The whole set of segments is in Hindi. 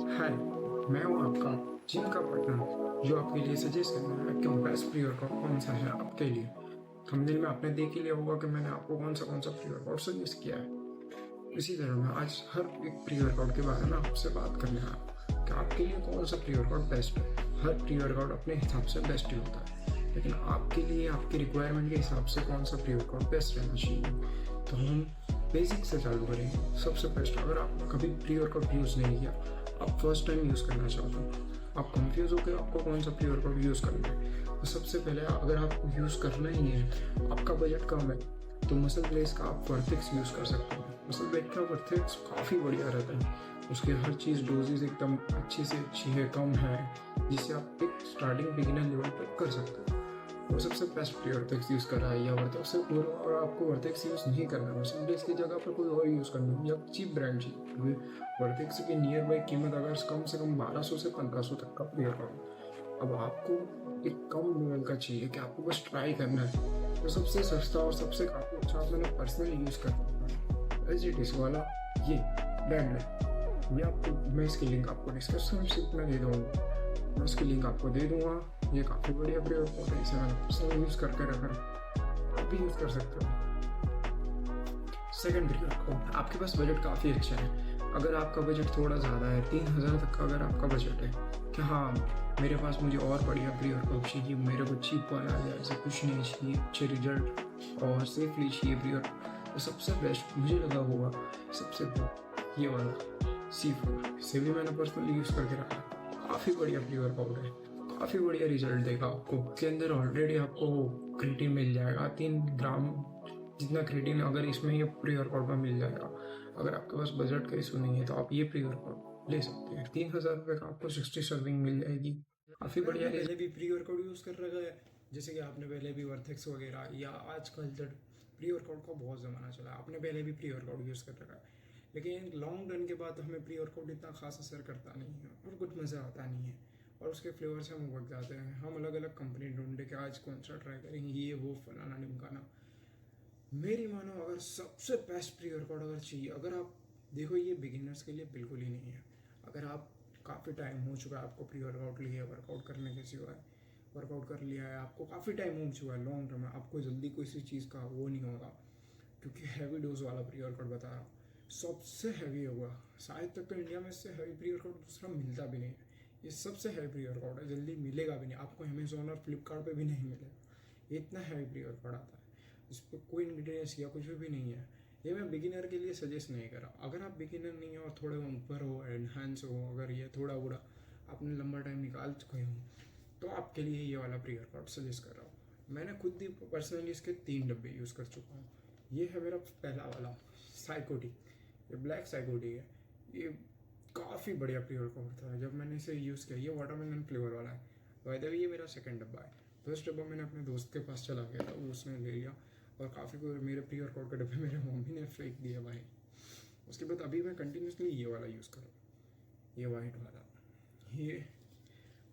हाय, मैं हूँ आपका जिम का पार्टनर जो आपके लिए सजेस्ट करना है कि बेस्ट प्री वर्कआउट कौन सा है आपके लिए। थंबनेल में आपने देख ही लिया होगा कि मैंने आपको कौन सा प्री वर्कआउट सजेस्ट किया है। इसी तरह मैं आज हर एक प्री वर्कआउट के बारे में आपसे बात करने आया हूँ कि आपके लिए कौन सा प्री वर्कआउट बेस्ट है। हर प्री वर्कआउट अपने हिसाब से बेस्ट ही होता है, लेकिन आपके लिए आपकी रिक्वायरमेंट के हिसाब से कौन सा प्री वर्कआउट बेस्ट रहना चाहिए। तो हम बेसिक से चालू करेंगे। सबसे बेस्ट, अगर आपने कभी प्री वर्कआउट यूज़ नहीं किया, आप फर्स्ट टाइम यूज़ करना चाहते हो, आप कंफ्यूज हो गए आपको कौन सा प्री वर्कआउट यूज़ करना है, तो सबसे पहले अगर आपको यूज़ करना ही है, आपका बजट कम है, तो मसल ब्लेज का आप वर्थिक्स यूज़ कर सकते हो। मसल ब्लेज का वर्थिक्स काफ़ी बढ़िया रहता है। उसके हर चीज़ डोजेज एकदम अच्छी से अच्छी है, कम है, जिससे आप एक स्टार्टिंग बिगिनर लेवल पर कर सकते हो। वो सबसे बेस्ट प्री वर्थिक्स यूज़ कर रहा है, या वर्थिक्स से और आपको वर्थिक्स यूज़ नहीं करना है, मसल ब्लेज की जगह पर कोई और यूज़ करना है, या चीप ब्रांड चाहिए, क्योंकि वर्टेक्स की नियर बाई कीमत अगर कम से कम 1200 से 1500 तक का प्लेयर का। अब आपको एक कम लेवल का चाहिए कि आपको बस ट्राई करना है, तो सबसे सस्ता और सबसे काफ़ी अच्छा मैंने पर्सनली यूज़ करता एज इट इज़ वाला ये डेडलिफ्ट। ये आपको मैं इसकी लिंक आपको डिस्क्रिप्शन में दे दूँगा, मैं उसकी लिंक आपको दे दूँगा। ये काफ़ी बढ़िया प्री वर्कआउट है, इसे मैंने पर्सनली यूज़ करके रखा है, आप भी यूज़ कर सकते हो। सेकंड प्री वर्कआउट, आपके पास बजट काफ़ी अच्छा है। अगर आपका बजट थोड़ा ज़्यादा है, 3000 तक का अगर आपका बजट है कि हाँ मेरे पास मुझे और बढ़िया प्री वर्कआउट चाहिए, मेरे को चीप वाला या ऐसा कुछ नहीं चाहिए, अच्छे रिजल्ट और सेफली चाहिए प्री वर्कआउट, तो सबसे बेस्ट मुझे लगा होगा सबसे ये वाला C4। इसे भी मैंने पर्सनली यूज़ करके रखा, काफ़ी बढ़िया प्री वर्कआउट है, काफ़ी बढ़िया रिजल्ट देगा आपको। इसके अंदर ऑलरेडी आपको क्रिएटिन मिल जाएगा 3 ग्राम जितना क्रिएटिन, अगर इसमें ये प्री वर्कआउट में मिल जाएगा। अगर आपके पास बजट का इशू नहीं है तो आप ये प्री वर्कआउट ले सकते हैं। 3000 रुपये का आपको 60 सर्विंग मिल जाएगी, काफ़ी बढ़िया। पहले भी प्री वर्कआउट यूज़ कर रखा है, जैसे कि आपने पहले भी वर्थेक्स वगैरह, या आजकल तो प्री वर्कआउट का बहुत ज़माना चला है, आपने पहले भी प्री वर्कआउट यूज़ कर रखा है, लेकिन लॉन्ग रन के बाद हमें प्री वर्कआउट इतना खास असर करता नहीं है और कुछ मज़ा आता नहीं है, और उसके फ्लेवर से हम उबक जाते हैं। हम अलग अलग कंपनी ढूंढे कि आज कौन सा ट्राई करेंगे, ये वो फलाना ढिमकाना। मेरी मानो अगर सबसे बेस्ट प्री वर्कआउट अगर चाहिए, अगर आप देखो, ये बिगिनर्स के लिए बिल्कुल ही नहीं है। अगर आप काफ़ी टाइम हो चुका है आपको प्री वर्कआउट लिए वर्कआउट करने के सिवाय, वर्कआउट कर लिया है, आपको काफ़ी टाइम हो चुका है लॉन्ग टर्म में, आपको जल्दी किसी चीज़ का वो नहीं होगा, क्योंकि हैवी डोज वाला प्री वर्कआउट बता रहा हूँ, सबसे हैवी होगा। शायद तक तो इंडिया में इससे हैवी प्री वर्कआउट दूसरा मिलता भी नहीं है। ये सबसे हैवी प्री वर्कआउट है, जल्दी मिलेगा भी नहीं आपको, अमेजोन और फ्लिपकार्ट पे भी नहीं मिलेगा, इतना हैवी प्री वर्कआउट आता है। इस पर कोई इंग्रीडियंट्स या कुछ भी नहीं है। ये मैं बिगिनर के लिए सजेस्ट नहीं कर रहा। अगर आप बिगिनर नहीं हो और थोड़े ऊपर हो, एनहांस हो, अगर ये थोड़ा बड़ा आपने लंबा टाइम निकाल चुके हो, तो आपके लिए ये वाला प्री वर्कआउट सजेस्ट कर रहा हूँ। मैंने खुद भी पर्सनली इसके 3 डब्बे यूज़ कर चुका हूँ। ये है मेरा पहला वाला साइकोटी, ये ब्लैक साइकोटी है। ये काफ़ी बढ़िया प्री वर्कआउट था जब मैंने इसे यूज़ किया। ये वाटरमेलन फ्लेवर वाला है। बाय द वे ये मेरा सेकंड डब्बा है। फर्स्ट डब्बा मैंने अपने दोस्त के पास चला गया था, वो उसने ले लिया, और काफ़ी मेरे प्री वर्कआउट के डब्बे मेरे मम्मी ने फेंक दिया भाई। उसके बाद अभी मैं कंटिन्यूसली ये वाला यूज़ कर रहा हूँ, ये वाइट वाला। ये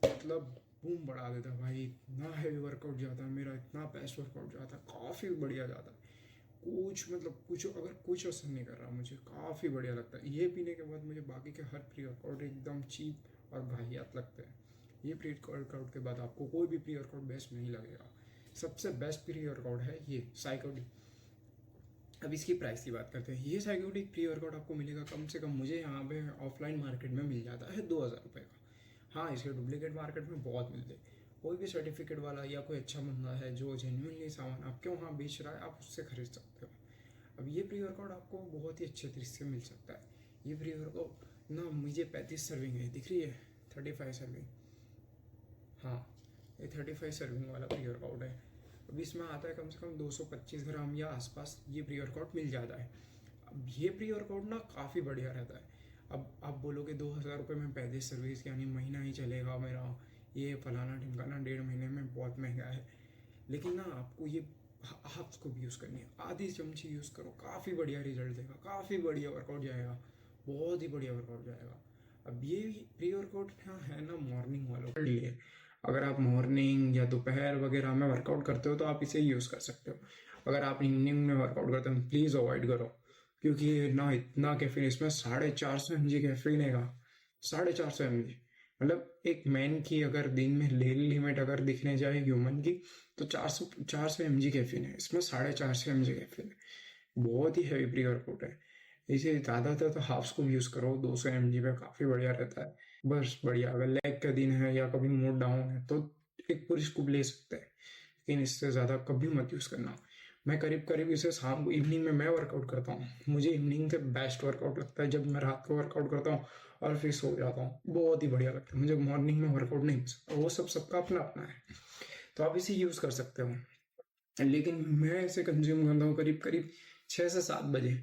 मतलब बूम बढ़ा देता भाई, इतना हैवी वर्कआउट जाता है मेरा, इतना बेस्ट वर्कआउट जाता है, काफ़ी बढ़िया जाता है। कुछ मतलब कुछ अगर कुछ असर नहीं कर रहा, मुझे काफ़ी बढ़िया लगता है। ये पीने के बाद मुझे बाकी के हर प्री वर्कआउट एकदम चीप और वाहियात लगते हैं। ये प्री वर्कआउट के बाद आपको कोई भी प्री वर्कआउट बेस्ट नहीं लगेगा। सबसे बेस्ट प्री वर्कआउट है ये साइकोटिक। अब इसकी प्राइस की बात करते हैं। ये साइकोटिक प्री वर्कआउट आपको मिलेगा कम से कम, मुझे यहाँ पे ऑफलाइन मार्केट में मिल जाता है 2000 रुपये का। हाँ, इसके डुप्लीकेट मार्केट में बहुत मिलते हैं। कोई भी सर्टिफिकेट वाला या कोई अच्छा बंदा है जो जेन्युइनली सामान आपके वहाँ बेच रहा है, आप उससे खरीद सकते हो। अब ये प्री वर्कआउट आपको बहुत ही अच्छे तरीके से मिल सकता है। ये प्री वर्कआउट ना, मुझे 35 सर्विंग है, दिख रही है 35 सर्विंग, हाँ ये 35 सर्विंग वाला प्री वर्कआउट है। अब इसमें आता है कम से कम 225 ग्राम या आसपास ये प्री वर्कआउट मिल जाता है। अब ये प्री वर्कआउट ना काफ़ी बढ़िया रहता है। अब आप बोलोगे 2000 रुपये में 35 सर्विस, यानी महीना ही चलेगा मेरा, ये फलाना ढिमकाना, 1.5 महीने में बहुत महंगा है। लेकिन ना आपको ये हाफ स्कूप यूज़ करनी है, आधी चमची यूज़ करो, काफ़ी बढ़िया रिजल्ट देगा, काफ़ी बढ़िया वर्कआउट जाएगा, बहुत ही बढ़िया वर्कआउट जाएगा। अब ये प्री वर्कआउट है ना मॉर्निंग वालों के लिए। अगर आप मॉर्निंग या दोपहर वगैरह में वर्कआउट करते हो तो आप इसे यूज़ कर सकते हो। अगर आप इवनिंग में वर्कआउट करते हो प्लीज़ अवॉइड करो, क्योंकि ना इतना कैफीन, इसमें 450 mg कैफीन है, 450 mg। मतलब एक मैन की अगर दिन में डेली लिमिट अगर दिखने जाए ह्यूमन की, तो 400 mg कैफीन है इसमें, 450 mg कैफीन है। बहुत ही हैवी प्री वर्कआउट है। इसे ज़्यादातर तो हाफ स्कूप यूज़ करो, 200 mg में काफ़ी बढ़िया रहता है। बस बढ़िया, अगर लेग का दिन है या कभी मूड डाउन है तो एक पूरी स्कूप ले सकते हैं, लेकिन इससे ज़्यादा कभी मत यूज़ करना। मैं करीब करीब इसे शाम को, इवनिंग में मैं वर्कआउट करता हूँ। मुझे इवनिंग से बेस्ट वर्कआउट लगता है, जब मैं रात को वर्कआउट करता हूँ और फिर सो जाता हूँ, बहुत ही बढ़िया लगता है मुझे। मॉर्निंग में वर्कआउट नहीं पसंद, वो सब सबका अपना अपना है। तो आप इसे यूज़ कर सकते हो, लेकिन मैं इसे कंज्यूम करता हूँ करीब करीब 6 से 7 बजे।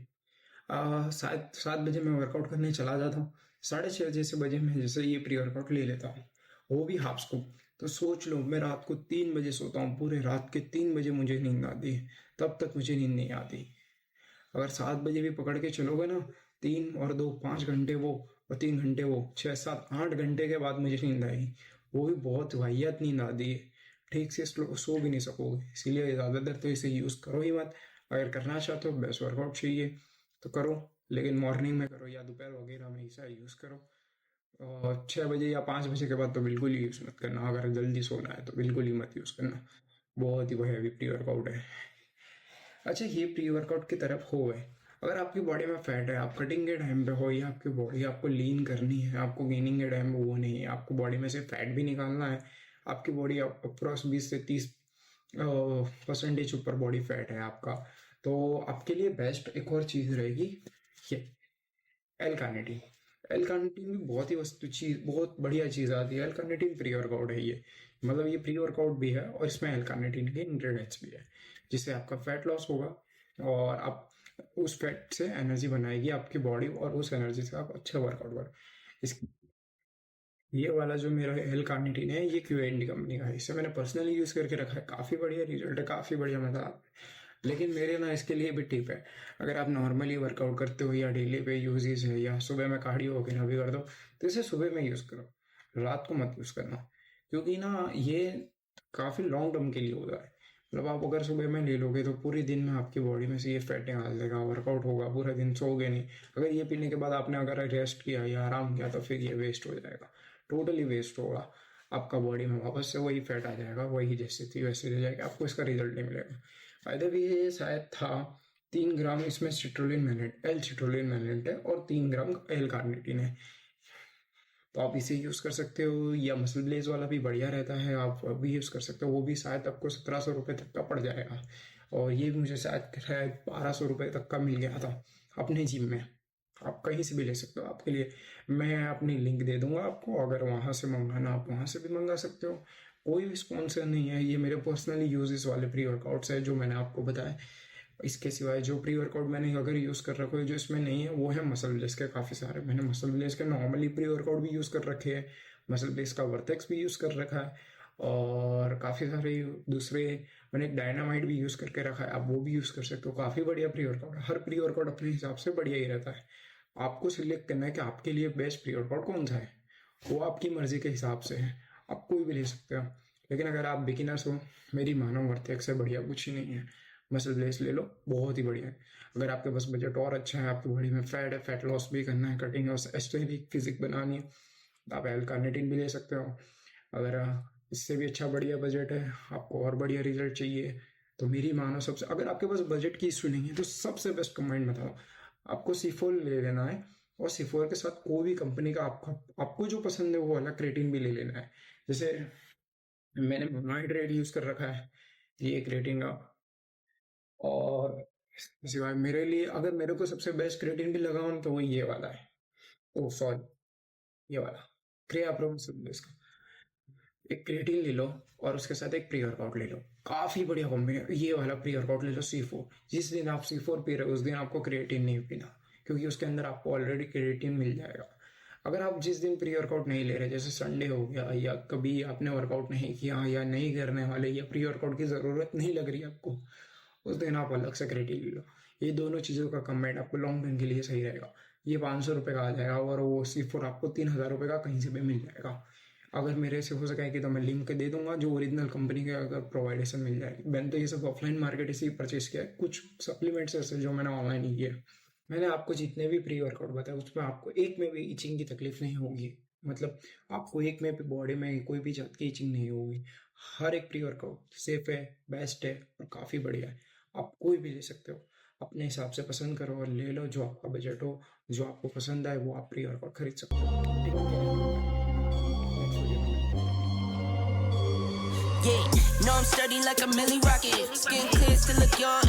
7 बजे मैं वर्कआउट करने चला जाता हूँ, 6:30 जैसे बजे मैं जैसे ये प्री वर्कआउट ले लेता हूँ, वो भी हाफ स्कूप। तो सोच लो, मैं रात को 3 बजे सोता हूँ, पूरे रात के 3 बजे मुझे नींद आती है, तब तक मुझे नींद नहीं आती। अगर 7 बजे भी पकड़ के चलोगे ना, 3 और 2 5 घंटे वो, और 3 घंटे वो, 6 7 8 घंटे के बाद मुझे नींद आएगी। वो भी बहुत वाहियात नींद आती है, ठीक से सो भी नहीं सकोगे। इसीलिए ज़्यादातर तो इसे यूज़ करो ही मत। अगर करना चाहते हो, बेस्ट वर्कआउट चाहिए तो करो, लेकिन मॉर्निंग में करो या दोपहर वगैरह में इसे यूज़ करो। और 6 बजे या 5 बजे के बाद तो बिल्कुल ही यूज़ मत करना। अगर जल्दी सोना है तो बिल्कुल ही मत यूज़ करना, बहुत ही वो हैवी प्री वर्कआउट है। अच्छा, ये प्री वर्कआउट की तरफ हो गए। अगर आपकी बॉडी में फैट है, आप कटिंग के टाइम पे हो, या आपकी बॉडी आपको लीन करनी है, आपको गेनिंग के टाइम पे वो नहीं है, आपको बॉडी में से फैट भी निकालना है, आपकी बॉडी अप्रोक्स 20 से 30% ऊपर बॉडी फैट है आपका, तो आपके लिए बेस्ट एक और चीज़ रहेगी, ये एल कार्निटीन। एल कार्निटीन भी बहुत ही वस्तु चीज, बहुत बढ़िया चीज़ आती है। एल कार्निटीन प्री वर्कआउट है ये, मतलब ये प्री वर्कआउट भी है और इसमें एल कार्निटीन के इंग्रेडिएंट्स भी है, जिससे आपका फैट लॉस होगा और आप उस फैट से एनर्जी बनाएगी आपकी बॉडी, और उस एनर्जी से आप अच्छा वर्कआउट करो। इस ये वाला जो मेरा एल कार्निटीन है, ये क्यूएनडी कंपनी का है, इसे मैंने पर्सनली यूज़ करके रखा है, काफ़ी बढ़िया रिजल्ट है, काफ़ी बढ़िया मजा आता है। लेकिन मेरे ना इसके लिए भी टिप है। अगर आप नॉर्मली वर्कआउट करते हो या डेली पे यूजेस है, या सुबह में कार्डियो वगैरह भी कर दो, तो इसे सुबह में यूज़ करो, रात को मत यूज़ करना। क्योंकि ना ये काफ़ी लॉन्ग टर्म के लिए होता है। मतलब आप अगर सुबह में ले लोगे तो पूरे दिन में आपकी बॉडी में से ये फैट निकाल देगा, वर्कआउट होगा, पूरा दिन सोओगे नहीं। अगर ये पीने के बाद आपने अगर रेस्ट किया या आराम किया तो फिर ये वेस्ट हो जाएगा, टोटली वेस्ट होगा। आपका बॉडी में वापस से वही फैट आ जाएगा, वही जैसे थी वैसे रह जाएगा, आपको इसका रिजल्ट नहीं मिलेगा। फायदा भी ये शायद था 3 ग्राम इसमें citrulline malate, L citrulline malate है, और 3 ग्राम एल कार्निटीन है। तो आप इसे यूज़ कर सकते हो, या मसल ब्लेज वाला भी बढ़िया रहता है, आप भी यूज़ कर सकते हो। वो भी शायद आपको 1700 रुपये तक का पड़ जाएगा, और ये भी मुझे शायद 1200 रुपये तक का मिल गया था अपने जिम में। आप कहीं से भी ले सकते हो, आपके लिए मैं अपनी लिंक दे दूंगा आपको, अगर वहाँ से मंगाना आप वहाँ से भी मंगा सकते हो। कोई भी स्पॉन्सर नहीं है, ये मेरे पर्सनली यूजेस वाले प्री वर्कआउट्स है जो मैंने आपको बताया। इसके सिवाय जो प्री वर्कआउट मैंने अगर यूज़ कर रखा है जो इसमें नहीं है, वो है मसल ब्लेस के काफ़ी सारे। मैंने मसल ब्लेस के नॉर्मली प्री वर्कआउट भी यूज़ कर रखे हैं, मसल ब्लेस का वर्टेक्स भी यूज़ कर रखा है, और काफ़ी सारे दूसरे, मैंने एक डायनामाइट भी यूज़ करके रखा है, आप वो भी यूज़ कर सकते हो। काफ़ी बढ़िया प्री वर्कआउट है, हर प्री वर्कआउट अपने हिसाब से बढ़िया ही रहता है। आपको सिलेक्ट करना है कि आपके लिए बेस्ट प्री वर्कआउट कौन सा है, वो आपकी मर्जी के हिसाब से है, आप कोई भी ले सकते हो। लेकिन अगर आप बिगिनर्स हो, मेरी मानो वर्टेक्स से बढ़िया कुछ ही नहीं है, मसल ब्लेस ले लो, बहुत ही बढ़िया है। अगर आपके पास बजट और अच्छा है, आपकी बॉडी में फैट है, फैट लॉस भी करना है, कटिंग और एस्थेटिक फिजिक बनानी है, तो आप एल कार्निटीन भी ले सकते हो। अगर इससे भी अच्छा बढ़िया बजट है, आपको और बढ़िया रिजल्ट चाहिए, तो मेरी मानो सबसे, अगर आपके पास बजट की इशू नहीं है तो सबसे बेस्ट कंबाइंड बताओ, आपको C4 ले लेना है, और C4 के साथ कोई भी कंपनी का आपको जो पसंद है वो वाला क्रेटीन भी ले लेना है। जैसे मैंने मोनोहाइड्रेट यूज कर रखा है, ये क्रेटीन का। और सिवाय मेरे लिए, अगर मेरे को सबसे बेस्ट क्रेटीन भी लगा हो तो वो ये वाला है, ओ सॉरी, ये वाला क्रिया प्रो इसका। एक क्रेटीन ले लो और उसके साथ एक प्री वर्कआउट ले लो, काफी बढ़िया कॉम्बिनेशन। ये वाला प्री वर्कआउट ले लो C4। जिस दिन आप C4 पी रहे हो उस दिन आपको क्रिएटिन नहीं पीना, क्योंकि उसके अंदर आपको ऑलरेडी क्रिएटिन मिल जाएगा। अगर आप जिस दिन प्री वर्कआउट नहीं ले रहे, जैसे संडे हो गया, या कभी आपने वर्कआउट नहीं किया या नहीं करने वाले, या प्री वर्कआउट की जरूरत नहीं लग रही आपको, उस दिन आप अलग से क्रेटिन ले लो। ये दोनों चीज़ों का कम्बाइंड आपको लॉन्ग टर्म के लिए सही रहेगा। ये 500 रुपये का आ जाएगा, और वो C4 आपको 3000 रुपये का कहीं से भी मिल जाएगा। अगर मेरे से हो सके कि तो मैं लिंक दे दूंगा, जो ओरिजिनल कंपनी के अगर प्रोवाइडेशन मिल जाएगी। मैंने तो ये सब ऑफलाइन मार्केट से ही परचेज किया है, कुछ सप्लीमेंट्स ऐसे जो मैंने ऑनलाइन ही किया। मैंने आपको जितने भी प्री वर्कआउट बताए उसमें आपको एक में भी इचिंग की तकलीफ नहीं होगी। मतलब आपको एक में भी बॉडी में कोई भी जात की इचिंग नहीं होगी। हर एक प्री वर्कआउट सेफ है, बेस्ट है और काफ़ी बढ़िया है। आप कोई भी ले सकते हो, अपने हिसाब से पसंद करो और ले लो। जो आपका बजट हो, जो आपको पसंद आए वो आप प्री वर्कआउट खरीद सकते हो। टेक केयर, नेक्स्ट वीडियो में मिलते हैं। Yeah, no, I'm sturdy like a Millie Rocket. Skin clear, still look young.